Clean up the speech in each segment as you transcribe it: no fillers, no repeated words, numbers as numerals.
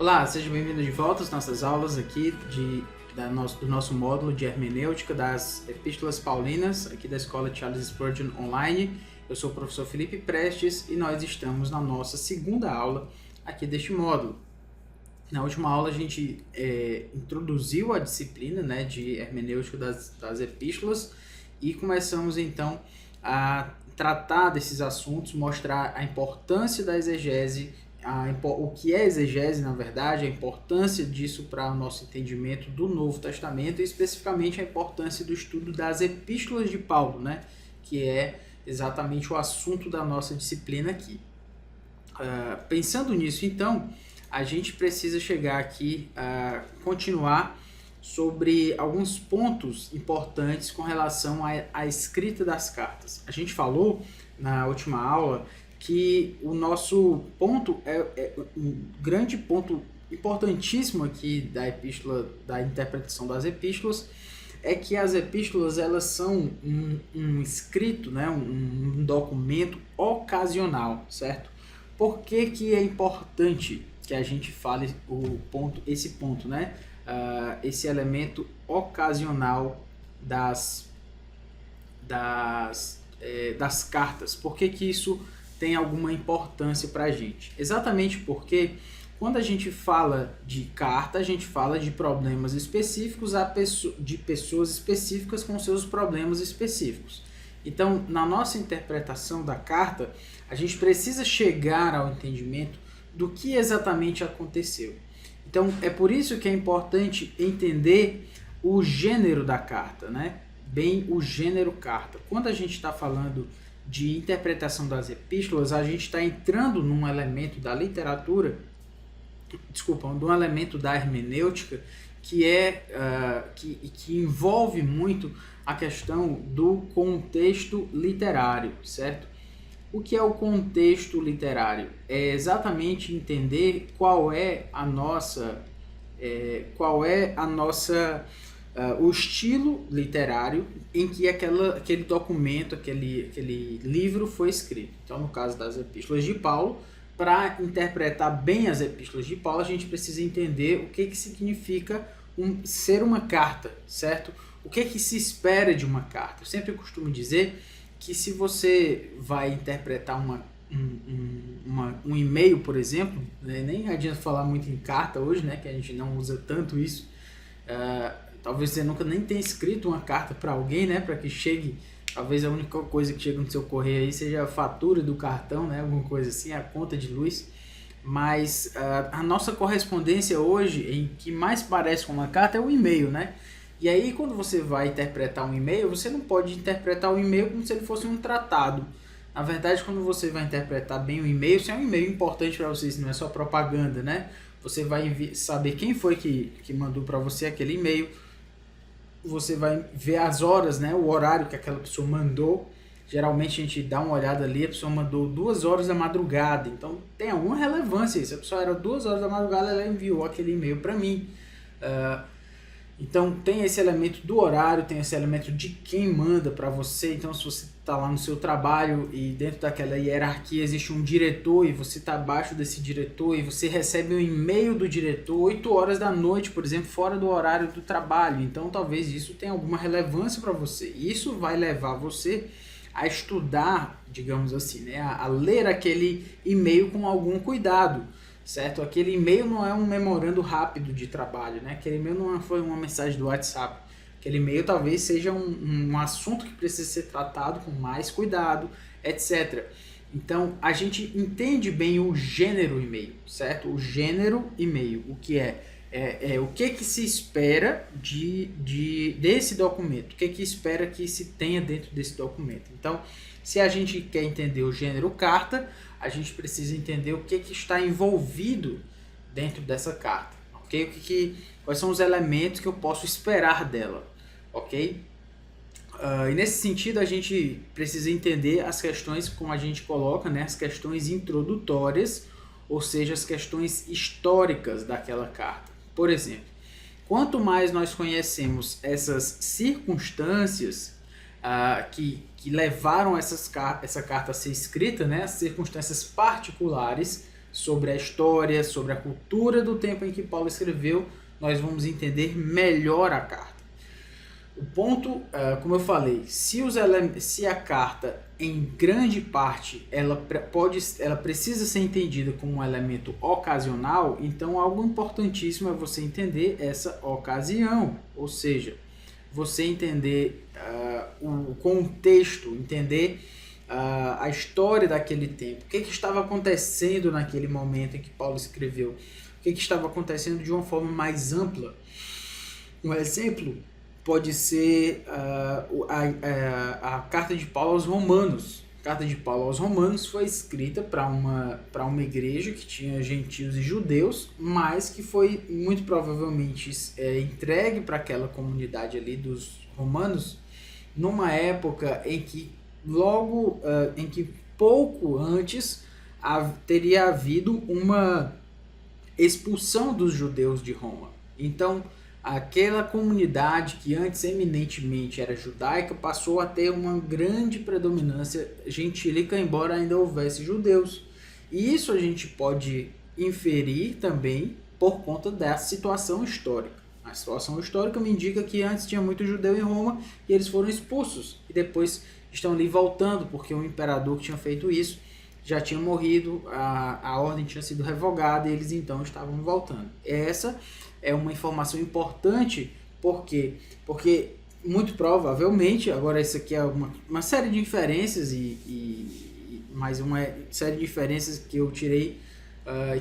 Olá, seja bem-vindo de volta às nossas aulas aqui do nosso módulo de hermenêutica das Epístolas Paulinas, aqui da Escola Charles Spurgeon Online. Eu sou o professor Felipe Prestes e nós estamos na nossa segunda aula aqui deste módulo. Na última aula a gente introduziu a disciplina, de hermenêutica das epístolas e começamos então a tratar desses assuntos, mostrar a importância da exegese, o que é exegese, na verdade, a importância disso para o nosso entendimento do Novo Testamento e especificamente a importância do estudo das epístolas de Paulo, que é exatamente o assunto da nossa disciplina aqui. Pensando nisso, então, a gente precisa chegar aqui a continuar sobre alguns pontos importantes com relação à escrita das cartas. A gente falou na última aula que o nosso ponto um grande ponto importantíssimo aqui da epístola, da interpretação das epístolas, é que as epístolas elas são um escrito, um documento ocasional, certo? Por que é importante que a gente fale esse ponto, esse elemento ocasional das cartas? Por que isso tem alguma importância para a gente? Exatamente porque quando a gente fala de carta, a gente fala de problemas específicos de pessoas específicas com seus problemas específicos. Então, na nossa interpretação da carta, a gente precisa chegar ao entendimento do que exatamente aconteceu. Então, é por isso que é importante entender o gênero da carta, bem o gênero carta. Quando a gente está falando de interpretação das epístolas, a gente está entrando num elemento da literatura, num elemento da hermenêutica que envolve muito a questão do contexto literário, certo? O que é o contexto literário? É exatamente entender o estilo literário em que aquele documento, aquele livro foi escrito. Então, no caso das epístolas de Paulo, para interpretar bem as epístolas de Paulo, a gente precisa entender o que significa ser uma carta, certo? O que se espera de uma carta? Eu sempre costumo dizer que se você vai interpretar um e-mail, por exemplo, nem adianta falar muito em carta hoje, que a gente não usa tanto isso. Talvez você nunca nem tenha escrito uma carta para alguém, para que chegue, talvez a única coisa que chega no seu correio aí seja a fatura do cartão, alguma coisa assim, a conta de luz. Mas a nossa correspondência hoje, em que mais parece com uma carta, é o e-mail, E aí, quando você vai interpretar um e-mail, você não pode interpretar o e-mail como se ele fosse um tratado. Na verdade, quando você vai interpretar bem o e-mail, se é um e-mail importante para vocês, não é só propaganda, Você vai saber quem foi que mandou para você aquele e-mail. Você vai ver as horas, o horário que aquela pessoa mandou. Geralmente a gente dá uma olhada ali, a pessoa mandou 2 horas da madrugada. Então, tem alguma relevância isso. A pessoa era 2 horas da madrugada, ela enviou aquele e-mail para mim. Então tem esse elemento do horário, tem esse elemento de quem manda para você. Então se você está lá no seu trabalho e dentro daquela hierarquia existe um diretor e você está abaixo desse diretor e você recebe um e-mail do diretor 8 horas da noite, por exemplo, fora do horário do trabalho. Então talvez isso tenha alguma relevância para você. Isso vai levar você a estudar, digamos assim, a ler aquele e-mail com algum cuidado. Certo? Aquele e-mail não é um memorando rápido de trabalho, Aquele e-mail não foi uma mensagem do WhatsApp. Aquele e-mail talvez seja um assunto que precisa ser tratado com mais cuidado, etc. Então, a gente entende bem o gênero e-mail, certo? O gênero e-mail, o que o que se espera desse documento, o que espera que se tenha dentro desse documento. Então, se a gente quer entender o gênero carta, a gente precisa entender o que está envolvido dentro dessa carta, ok? Quais são os elementos que eu posso esperar dela, ok? E nesse sentido a gente precisa entender as questões, como a gente coloca, as questões introdutórias, ou seja, as questões históricas daquela carta. Por exemplo, quanto mais nós conhecemos essas circunstâncias que levaram essa carta a ser escrita, as circunstâncias particulares, sobre a história, sobre a cultura do tempo em que Paulo escreveu, nós vamos entender melhor a carta. O ponto, como eu falei, se a carta, em grande parte, ela precisa ser entendida como um elemento ocasional, então algo importantíssimo é você entender essa ocasião, ou seja, você entender o contexto, entender a história daquele tempo, o que estava acontecendo naquele momento em que Paulo escreveu, o que estava acontecendo de uma forma mais ampla. Um exemplo pode ser a carta de Paulo aos Romanos. A carta de Paulo aos Romanos foi escrita para uma igreja que tinha gentios e judeus, mas que foi muito provavelmente entregue para aquela comunidade ali dos romanos numa época em que pouco antes teria havido uma expulsão dos judeus de Roma. Então, aquela comunidade que antes eminentemente era judaica passou a ter uma grande predominância gentílica, embora ainda houvesse judeus. E isso a gente pode inferir também por conta da situação histórica. A situação histórica me indica que antes tinha muito judeu em Roma e eles foram expulsos. E depois estão ali voltando, porque o imperador que tinha feito isso já tinha morrido, a ordem tinha sido revogada e eles então estavam voltando. Essa é uma informação importante, porque muito provavelmente, agora isso aqui é uma série de inferências, mais uma série de inferências que eu tirei,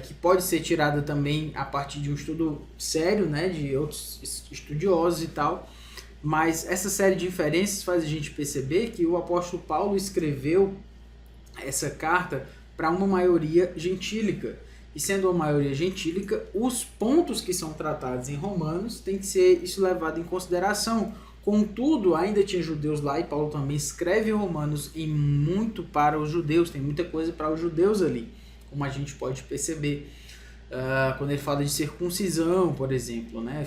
que pode ser tirada também a partir de um estudo sério, né, de outros estudiosos e tal, mas essa série de inferências faz a gente perceber que o apóstolo Paulo escreveu essa carta para uma maioria gentílica. E sendo uma maioria gentílica, os pontos que são tratados em Romanos tem que ser isso levado em consideração. Contudo, ainda tinha judeus lá e Paulo também escreve em Romanos em muito para os judeus, tem muita coisa para os judeus ali, como a gente pode perceber. Quando ele fala de circuncisão, por exemplo, né?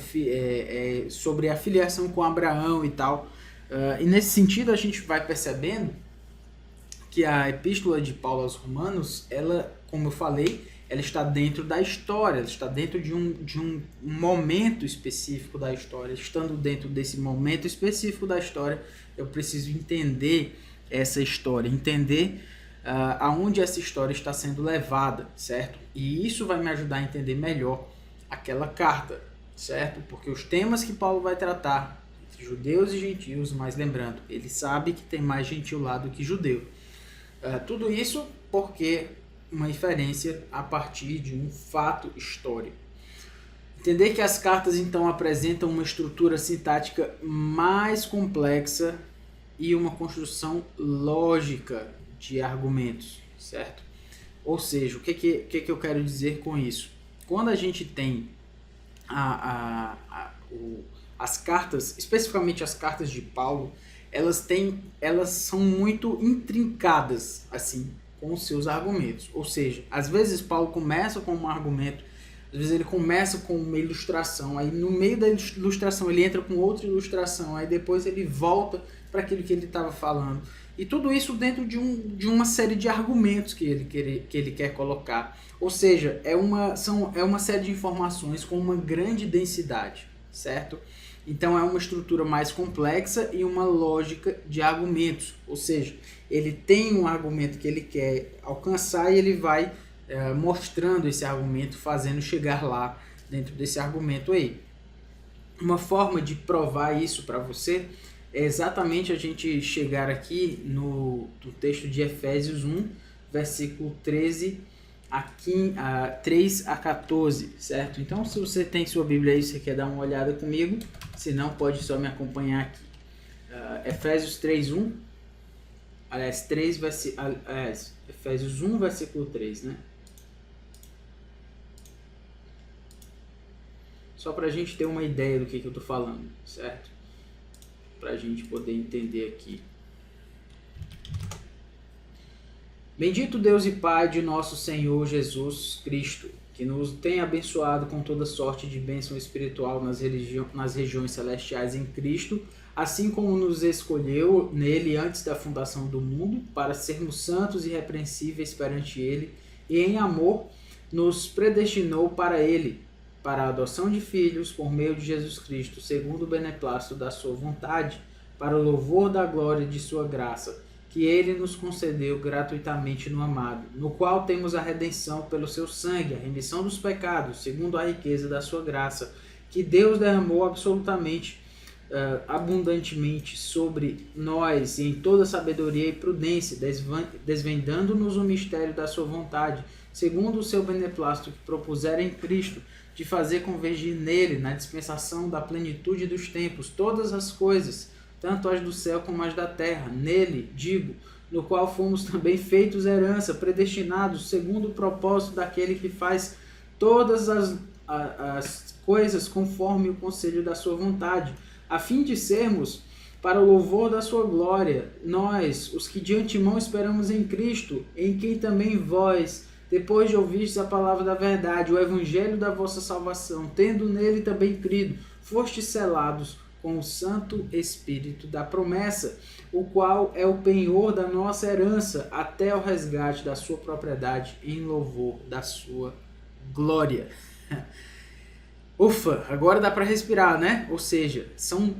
Sobre a filiação com Abraão e tal. E nesse sentido a gente vai percebendo que a epístola de Paulo aos Romanos, ela, como eu falei, ela está dentro da história, ela está dentro de um momento específico da história. Estando dentro desse momento específico da história, eu preciso entender essa história, entender aonde essa história está sendo levada, certo? E isso vai me ajudar a entender melhor aquela carta, certo? Porque os temas que Paulo vai tratar, entre judeus e gentios, mas lembrando, ele sabe que tem mais gentil lá do que judeu. Tudo isso porque uma inferência a partir de um fato histórico. Entender que as cartas então apresentam uma estrutura sintática mais complexa e uma construção lógica de argumentos, certo? Ou seja, o que eu quero dizer com isso? Quando a gente tem as cartas, especificamente as cartas de Paulo, elas são muito intrincadas, assim, com os seus argumentos. Ou seja, às vezes Paulo começa com um argumento, às vezes ele começa com uma ilustração, aí no meio da ilustração ele entra com outra ilustração, aí depois ele volta para aquilo que ele estava falando. E tudo isso dentro de uma série de argumentos que ele quer colocar. Ou seja, é uma série de informações com uma grande densidade, certo? Então é uma estrutura mais complexa e uma lógica de argumentos. Ou seja, ele tem um argumento que ele quer alcançar e ele vai mostrando esse argumento, fazendo chegar lá dentro desse argumento aí. Uma forma de provar isso para você é exatamente a gente chegar aqui no texto de Efésios 1, versículo 13 3 a 14, certo? Então, se você tem sua Bíblia aí, você quer dar uma olhada comigo, se não, pode só me acompanhar aqui. Efésios 3:1, aliás, Efésios 1, versículo 3, né? Só para a gente ter uma ideia do que eu estou falando, certo? Para a gente poder entender aqui. Bendito Deus e Pai de nosso Senhor Jesus Cristo, que nos tem abençoado com toda sorte de bênção espiritual nas regiões celestiais em Cristo, assim como nos escolheu nele antes da fundação do mundo, para sermos santos e irrepreensíveis perante ele, e em amor nos predestinou para ele, para a adoção de filhos por meio de Jesus Cristo, segundo o beneplácito da sua vontade, para o louvor da glória de sua graça, que ele nos concedeu gratuitamente no amado, no qual temos a redenção pelo seu sangue, a remissão dos pecados, segundo a riqueza da sua graça, que Deus derramou absolutamente, abundantemente sobre nós em toda sabedoria e prudência, desvendando-nos o mistério da sua vontade, segundo o seu beneplácito que propusera em Cristo, de fazer convergir nele, na dispensação da plenitude dos tempos, todas as coisas, tanto as do céu como as da terra, nele, digo, no qual fomos também feitos herança, predestinados segundo o propósito daquele que faz todas as coisas conforme o conselho da sua vontade, a fim de sermos, para o louvor da sua glória, nós, os que de antemão esperamos em Cristo, em quem também vós, depois de ouvistes a palavra da verdade, o evangelho da vossa salvação, tendo nele também crido, fostes selados com o Santo Espírito da promessa, o qual é o penhor da nossa herança até o resgate da sua propriedade em louvor da sua glória. Ufa, agora dá para respirar, né? Ou seja, são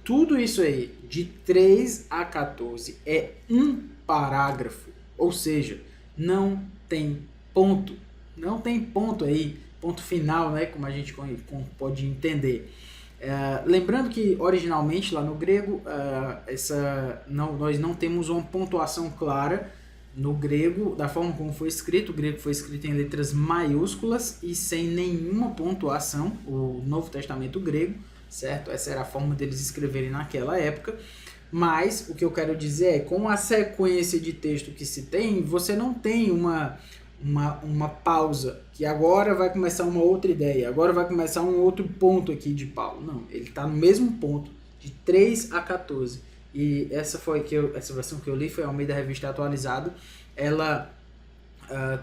tudo isso aí, de 3 a 14, é um parágrafo, ou seja, não tem ponto, não tem ponto aí, ponto final, né? Como a gente pode entender. Lembrando que originalmente lá no grego nós não temos uma pontuação clara no grego, da forma como foi escrito. O grego foi escrito em letras maiúsculas e sem nenhuma pontuação, o Novo Testamento grego, certo? Essa era a forma deles escreverem naquela época. Mas o que eu quero dizer é, com a sequência de texto que se tem, você não tem uma pausa, que agora vai começar uma outra ideia, agora vai começar um outro ponto aqui de Paulo. Não, ele está no mesmo ponto, de 3 a 14. E essa versão que eu li foi a Almeida Revista Atualizada. Ela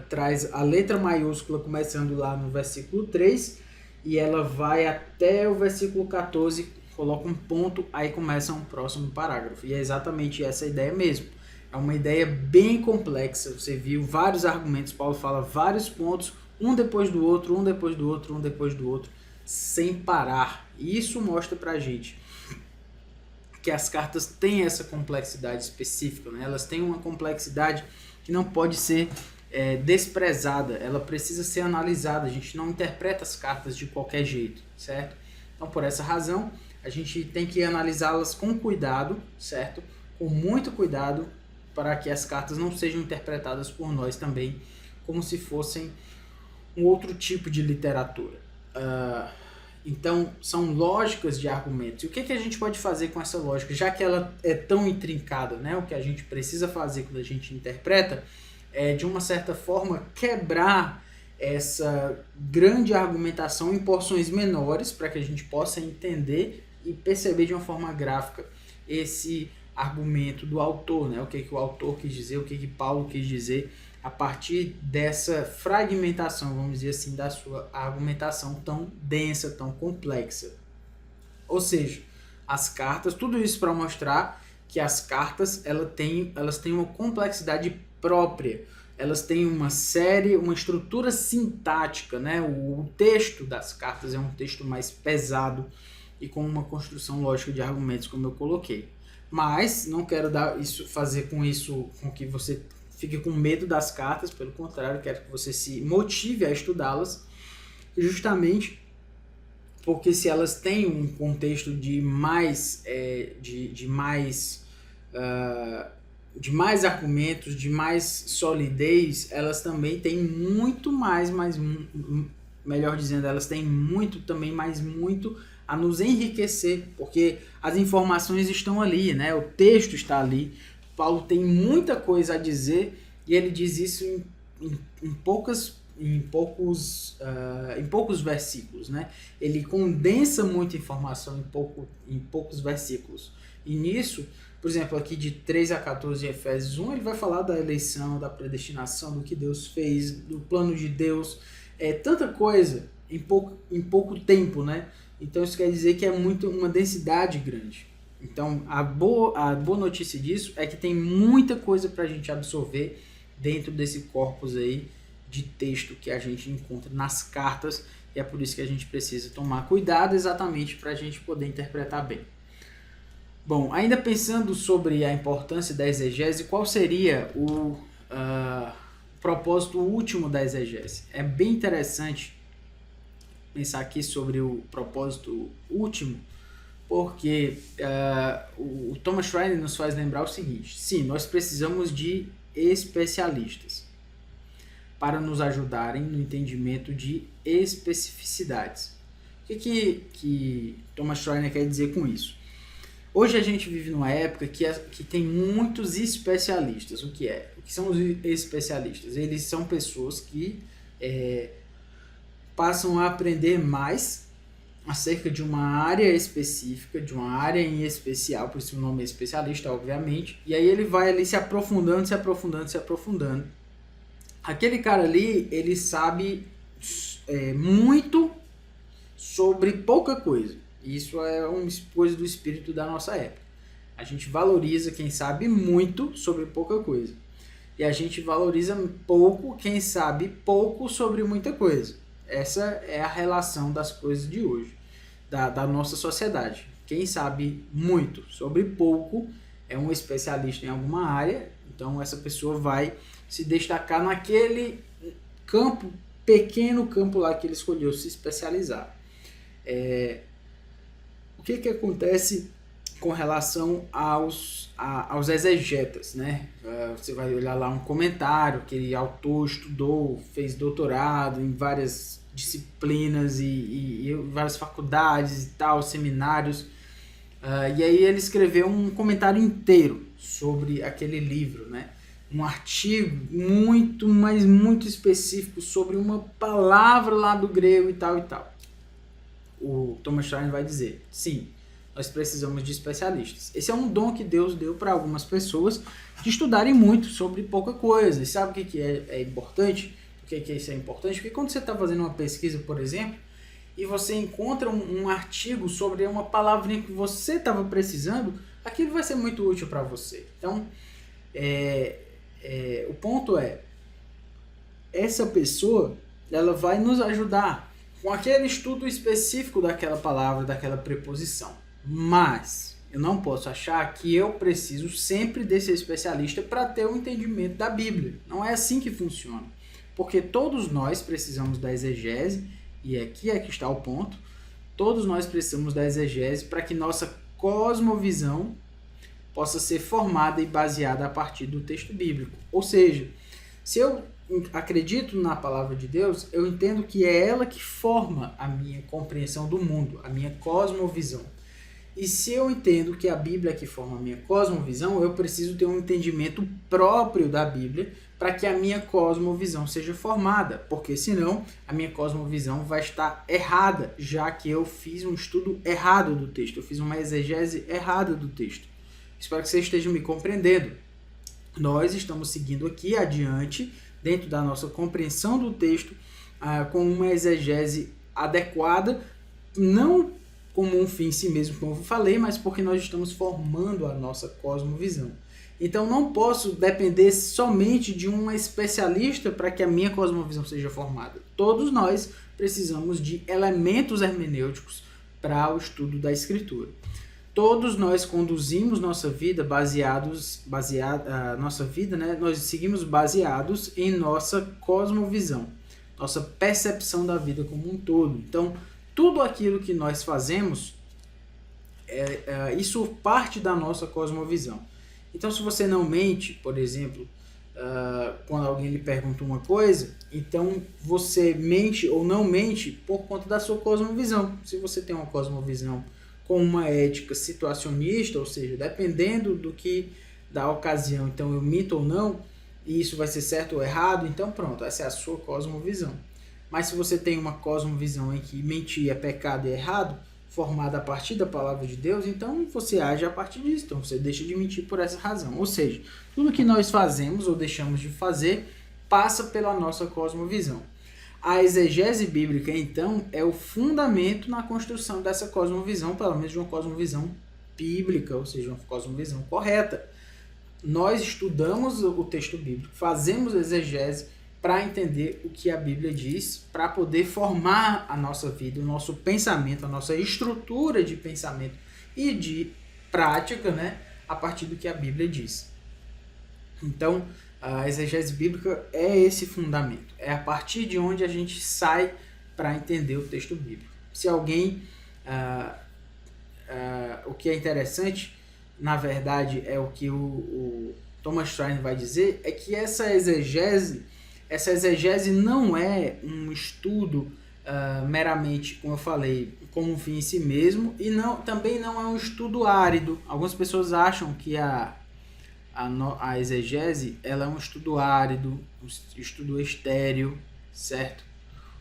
traz a letra maiúscula começando lá no versículo 3 e ela vai até o versículo 14, coloca um ponto, aí começa um próximo parágrafo. E é exatamente essa ideia mesmo. É uma ideia bem complexa. Você viu vários argumentos, Paulo fala vários pontos, um depois do outro, um depois do outro, um depois do outro, sem parar. E isso mostra pra gente que as cartas têm essa complexidade específica, né? Elas têm uma complexidade que não pode ser desprezada, ela precisa ser analisada. A gente não interpreta as cartas de qualquer jeito, certo? Então, por essa razão, a gente tem que analisá-las com cuidado, certo? Com muito cuidado, para que as cartas não sejam interpretadas por nós também como se fossem um outro tipo de literatura. Então, são lógicas de argumentos. E o que a gente pode fazer com essa lógica? Já que ela é tão intrincada, né? O que a gente precisa fazer quando a gente interpreta é, de uma certa forma, quebrar essa grande argumentação em porções menores, para que a gente possa entender e perceber de uma forma gráfica esse argumento do autor, né? O que o autor quis dizer, o que Paulo quis dizer a partir dessa fragmentação, vamos dizer assim, da sua argumentação tão densa, tão complexa. Ou seja, as cartas, tudo isso para mostrar que as cartas elas têm uma complexidade própria, elas têm uma estrutura sintática, né? O texto das cartas é um texto mais pesado e com uma construção lógica de argumentos, como eu coloquei. Mas não quero fazer com que você fique com medo das cartas, pelo contrário, quero que você se motive a estudá-las, justamente porque se elas têm um contexto de mais argumentos, de mais solidez, elas também têm muito mais, melhor dizendo, elas têm muito a nos enriquecer, porque as informações estão ali, né? O texto está ali. Paulo tem muita coisa a dizer e ele diz isso em poucos versículos, né? Ele condensa muita informação em poucos versículos. E nisso, por exemplo, aqui de 3 a 14 de Efésios 1, ele vai falar da eleição, da predestinação, do que Deus fez, do plano de Deus. É tanta coisa em pouco tempo, né? Então isso quer dizer que é uma densidade grande. Então a boa notícia disso é que tem muita coisa para a gente absorver dentro desse corpus aí de texto que a gente encontra nas cartas, e é por isso que a gente precisa tomar cuidado exatamente para a gente poder interpretar bem. Bom, ainda pensando sobre a importância da exegese, qual seria o propósito último da exegese? É bem interessante pensar aqui sobre o propósito último, porque o Thomas Schreiner nos faz lembrar o seguinte: sim, nós precisamos de especialistas para nos ajudarem no entendimento de especificidades. O que Thomas Schreiner quer dizer com isso? Hoje a gente vive numa época que tem muitos especialistas. O que são os especialistas? Eles são pessoas que passam a aprender mais acerca de uma área específica, de uma área em especial, por isso o nome é especialista, obviamente, e aí ele vai ali se aprofundando. Aquele cara ali, ele sabe muito sobre pouca coisa. Isso é uma coisa do espírito da nossa época. A gente valoriza quem sabe muito sobre pouca coisa. E a gente valoriza pouco quem sabe pouco sobre muita coisa. Essa é a relação das coisas de hoje, da nossa sociedade. Quem sabe muito sobre pouco é um especialista em alguma área, então essa pessoa vai se destacar naquele campo, pequeno campo lá que ele escolheu se especializar. O que acontece com relação aos exegetas, né? Você vai olhar lá um comentário, aquele autor estudou, fez doutorado em várias disciplinas e várias faculdades e tal, seminários, e aí ele escreveu um comentário inteiro sobre aquele livro, né? Um artigo muito, mas muito específico sobre uma palavra lá do grego e tal e tal. O Thomas Schreiner vai dizer, sim, nós precisamos de especialistas. Esse é um dom que Deus deu para algumas pessoas de estudarem muito sobre pouca coisa. E sabe o que é importante? Por que isso é importante? Porque quando você está fazendo uma pesquisa, por exemplo, e você encontra um artigo sobre uma palavrinha que você estava precisando, aquilo vai ser muito útil para você. Então, o ponto essa pessoa, ela vai nos ajudar com aquele estudo específico daquela palavra, daquela preposição. Mas eu não posso achar que eu preciso sempre desse especialista para ter o entendimento da Bíblia. Não é assim que funciona. Porque todos nós precisamos da exegese, e aqui é que está o ponto, todos nós precisamos da exegese para que nossa cosmovisão possa ser formada e baseada a partir do texto bíblico. Ou seja, se eu acredito na palavra de Deus, eu entendo que é ela que forma a minha compreensão do mundo, a minha cosmovisão. E se eu entendo que a Bíblia é que forma a minha cosmovisão, eu preciso ter um entendimento próprio da Bíblia para que a minha cosmovisão seja formada, porque senão a minha cosmovisão vai estar errada, já que eu fiz um estudo errado do texto, eu fiz uma exegese errada do texto. Espero que você esteja me compreendendo. Nós estamos seguindo aqui adiante, dentro da nossa compreensão do texto, com uma exegese adequada, não como um fim em si mesmo, como eu falei, mas porque nós estamos formando a nossa cosmovisão. Então não posso depender somente de um especialista para que a minha cosmovisão seja formada. Todos nós precisamos de elementos hermenêuticos para o estudo da Escritura. Todos nós conduzimos nossa vida nós seguimos baseados em nossa cosmovisão, nossa percepção da vida como um todo. Então, tudo aquilo que nós fazemos, isso parte da nossa cosmovisão. Então, se você não mente, por exemplo, quando alguém lhe pergunta uma coisa, então você mente ou não mente por conta da sua cosmovisão. Se você tem uma cosmovisão com uma ética situacionista, ou seja, dependendo da ocasião, então eu minto ou não, e isso vai ser certo ou errado, então pronto, essa é a sua cosmovisão. Mas se você tem uma cosmovisão em que mentir é pecado e é errado, formada a partir da palavra de Deus, então você age a partir disso, então você deixa de mentir por essa razão. Ou seja, tudo que nós fazemos ou deixamos de fazer passa pela nossa cosmovisão. A exegese bíblica, então, é o fundamento na construção dessa cosmovisão, pelo menos de uma cosmovisão bíblica, ou seja, uma cosmovisão correta. Nós estudamos o texto bíblico, fazemos exegese para entender o que a Bíblia diz, para poder formar a nossa vida, o nosso pensamento, a nossa estrutura de pensamento e de prática, né, a partir do que a Bíblia diz. Então, a exegese bíblica é esse fundamento, é a partir de onde a gente sai para entender o texto bíblico. Se alguém, o que é interessante, na verdade, é o que o Thomas Schreiner vai dizer, é que essa exegese não é um estudo meramente, como eu falei, como um fim em si mesmo, e também não é um estudo árido. Algumas pessoas acham que a exegese ela é um estudo árido, um estudo estéril, certo?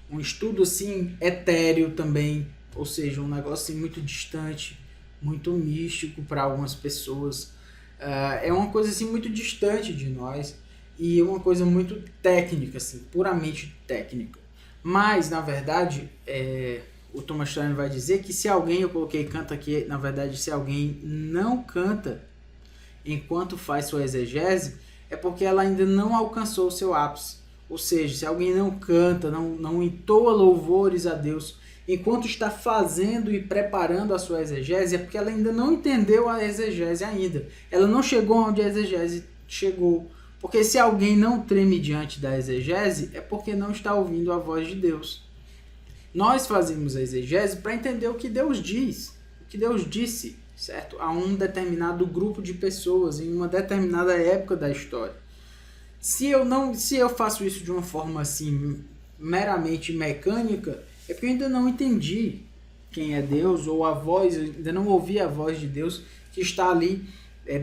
Um estudo assim etéreo também, ou seja, um negócio assim, muito distante, muito místico para algumas pessoas. É uma coisa assim muito distante de nós e uma coisa muito técnica, assim, puramente técnica. Mas, na verdade, o Thomas Schreiner vai dizer que se alguém, eu coloquei canta aqui, na verdade, se alguém não canta enquanto faz sua exegese, é porque ela ainda não alcançou o seu ápice. Ou seja, se alguém não canta, não entoa louvores a Deus enquanto está fazendo e preparando a sua exegese, é porque ela ainda não entendeu a exegese ainda. Ela não chegou onde a exegese chegou. Porque se alguém não treme diante da exegese, é porque não está ouvindo a voz de Deus. Nós fazemos a exegese para entender o que Deus diz, o que Deus disse, certo? A um determinado grupo de pessoas, em uma determinada época da história. Se eu faço isso de uma forma assim, meramente mecânica, é porque eu ainda não entendi quem é Deus, ou a voz, eu ainda não ouvi a voz de Deus que está ali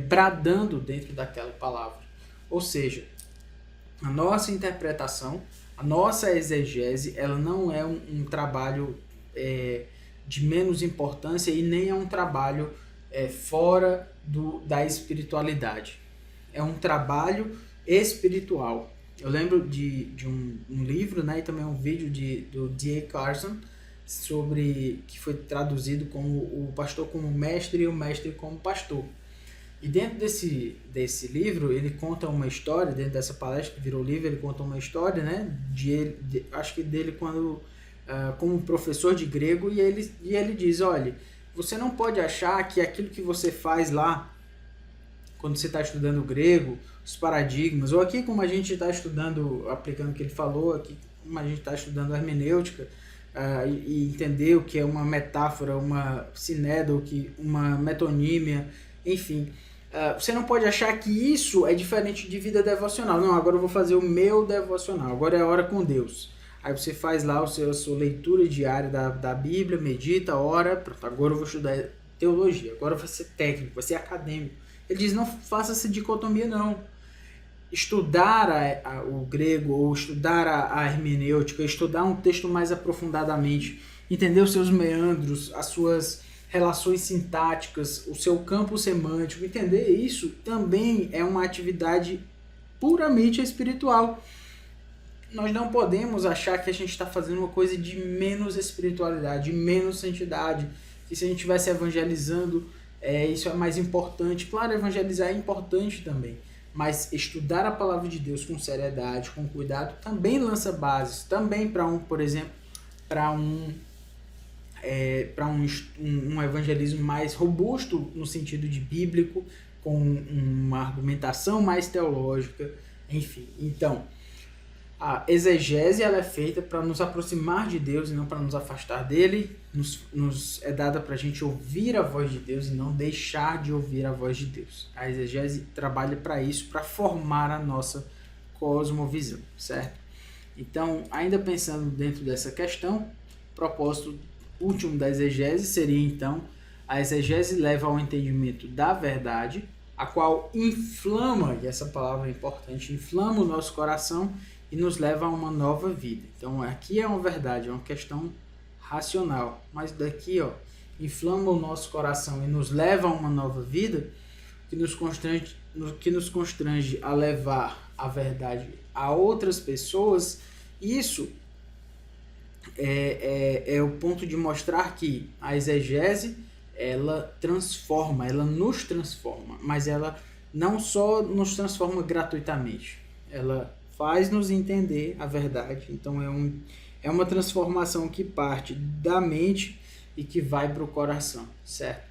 bradando dentro daquela palavra. Ou seja, a nossa interpretação, a nossa exegese, ela não é um trabalho de menos importância e nem é um trabalho fora da espiritualidade. É um trabalho espiritual. Eu lembro de um livro, né, e também um vídeo do D.A. Carson, que foi traduzido como o pastor como mestre e o mestre como pastor. E dentro desse livro, ele conta uma história, dentro dessa palestra que virou livro, ele conta uma história, né, acho que dele como professor de grego, e ele diz, olha, você não pode achar que aquilo que você faz lá, quando você está estudando grego, os paradigmas, ou aqui como a gente está estudando, aplicando o que ele falou, aqui como a gente está estudando a hermenêutica, e entender o que é uma metáfora, uma sinédoque, uma metonímia, enfim. Você não pode achar que isso é diferente de vida devocional. Não, agora eu vou fazer o meu devocional, agora é a hora com Deus. Aí você faz lá a sua leitura diária da Bíblia, medita, ora, pronto, agora eu vou estudar teologia, agora vai ser técnico, vai ser acadêmico. Ele diz, não faça essa dicotomia não. Estudar o grego ou estudar a hermenêutica, estudar um texto mais aprofundadamente, entender os seus meandros, as suas relações sintáticas, o seu campo semântico, entender isso também é uma atividade puramente espiritual. Nós não podemos achar que a gente está fazendo uma coisa de menos espiritualidade, de menos santidade, que se a gente estivesse evangelizando, isso é mais importante. Claro, evangelizar é importante também, mas estudar a palavra de Deus com seriedade, com cuidado, também lança bases, também por exemplo, para um evangelismo mais robusto no sentido de bíblico, com uma argumentação mais teológica, enfim. Então, a exegese ela é feita para nos aproximar de Deus e não para nos afastar dele, é dada para a gente ouvir a voz de Deus e não deixar de ouvir a voz de Deus. A exegese trabalha para isso, para formar a nossa cosmovisão, certo? Então, ainda pensando dentro dessa questão, o propósito último da exegese seria, então, a exegese leva ao entendimento da verdade, a qual inflama, e essa palavra é importante, inflama o nosso coração e nos leva a uma nova vida. Então, aqui é uma verdade, é uma questão racional, mas daqui, inflama o nosso coração e nos leva a uma nova vida, que nos constrange a levar a verdade a outras pessoas. Isso é o ponto de mostrar que a exegese, ela transforma, ela nos transforma, mas ela não só nos transforma gratuitamente, ela faz-nos entender a verdade. Então é uma transformação que parte da mente e que vai para o coração, certo?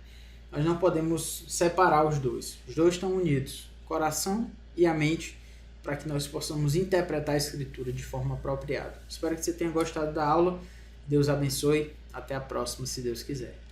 Nós não podemos separar os dois estão unidos, o coração e a mente, para que nós possamos interpretar a Escritura de forma apropriada. Espero que você tenha gostado da aula, Deus abençoe, até a próxima, se Deus quiser.